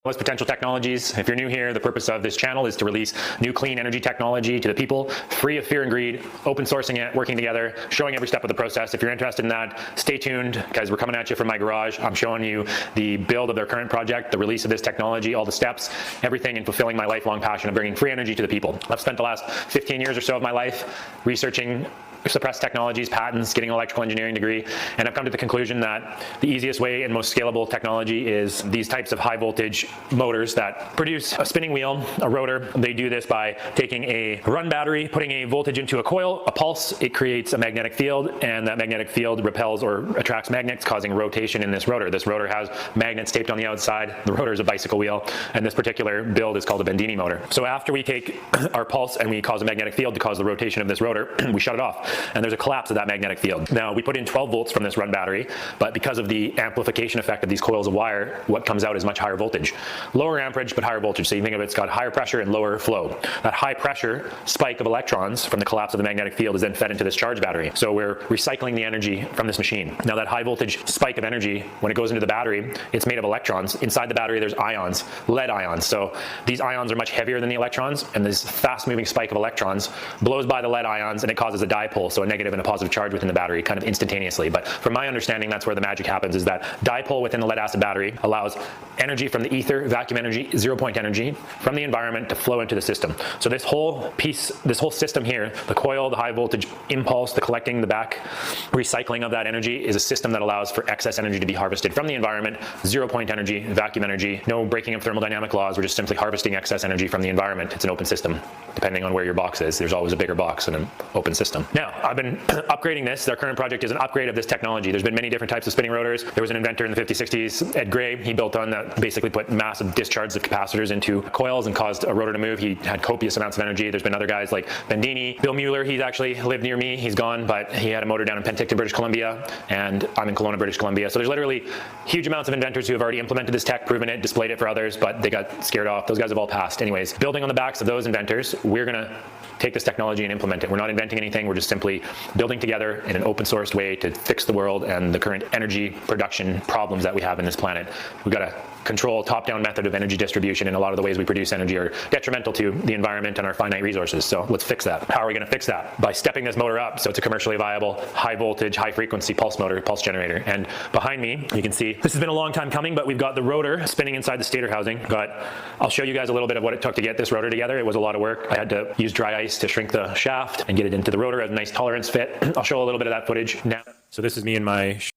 Most potential technologies. If you're new here, the purpose of this channel is to release new clean energy technology to the people, free of fear and greed, open sourcing it, working together, showing every step of the process. If you're interested in that, stay tuned because we're coming at you from my garage. I'm showing you the build of their current project, the release of this technology, all the steps, everything in fulfilling my lifelong passion of bringing free energy to the people. I've spent the last 15 years or so of my life researching suppressed technologies, patents, getting an electrical engineering degree, and I've come to the conclusion that the easiest way and most scalable technology is these types of high voltage motors that produce a spinning wheel, a rotor. They do this by taking a run battery, putting a voltage into a coil, a pulse, it creates a magnetic field, and that magnetic field repels or attracts magnets, causing rotation in this rotor. This rotor has magnets taped on the outside. The rotor is a bicycle wheel, and this particular build is called a Bendini motor. So after we take our pulse and we cause a magnetic field to cause the rotation of this rotor, we shut it off. And there's a collapse of that magnetic field. Now, we put in 12 volts from this run battery, but because of the amplification effect of these coils of wire, what comes out is much higher voltage. Lower amperage, but higher voltage. So you think of it's got higher pressure and lower flow. That high pressure spike of electrons from the collapse of the magnetic field is then fed into this charge battery. So we're recycling the energy from this machine. Now, that high voltage spike of energy, when it goes into the battery, it's made of electrons. Inside the battery, there's ions, lead ions. So these ions are much heavier than the electrons, and this fast moving spike of electrons blows by the lead ions and it causes a dipole, so a negative and a positive charge within the battery kind of instantaneously. But from my understanding, that's where the magic happens, is that dipole within the lead acid battery allows energy from the ether, vacuum energy, 0 point energy from the environment to flow into the system. So this whole piece, this whole system here, the coil, the high voltage impulse, the collecting, the back recycling of that energy is a system that allows for excess energy to be harvested from the environment, 0 point energy, vacuum energy, no breaking of thermodynamic laws. We're just simply harvesting excess energy from the environment. It's an open system. Depending on where your box is, there's always a bigger box in an open system. Now, I've been upgrading this. Their current project is an upgrade of this technology. There's been many different types of spinning rotors. There was an inventor in the 50s, 60s, Ed Gray. He built one that basically put massive discharges of capacitors into coils and caused a rotor to move. He had copious amounts of energy. There's been other guys like Bendini. Bill Mueller, he's actually lived near me. He's gone, but he had a motor down in Penticton, British Columbia, and I'm in Kelowna, British Columbia. So there's literally huge amounts of inventors who have already implemented this tech, proven it, displayed it for others, but they got scared off. Those guys have all passed. Anyways, building on the backs of those inventors, we're gonna take this technology and implement it. We're not inventing anything. We're just simply building together in an open sourced way to fix the world and the current energy production problems that we have in this planet. We've got a control top-down method of energy distribution, and a lot of the ways we produce energy are detrimental to the environment and our finite resources. So let's fix that. How are we going to fix that? By stepping this motor up so it's a commercially viable, high voltage, high frequency pulse motor, pulse generator. And behind me, you can see this has been a long time coming, but we've got the rotor spinning inside the stator housing. I'll show you guys a little bit of what it took to get this rotor together. It was a lot of work. I had to use dry ice to shrink the shaft and get it into the rotor, a nice tolerance fit. I'll show a little bit of that footage now. So this is me in my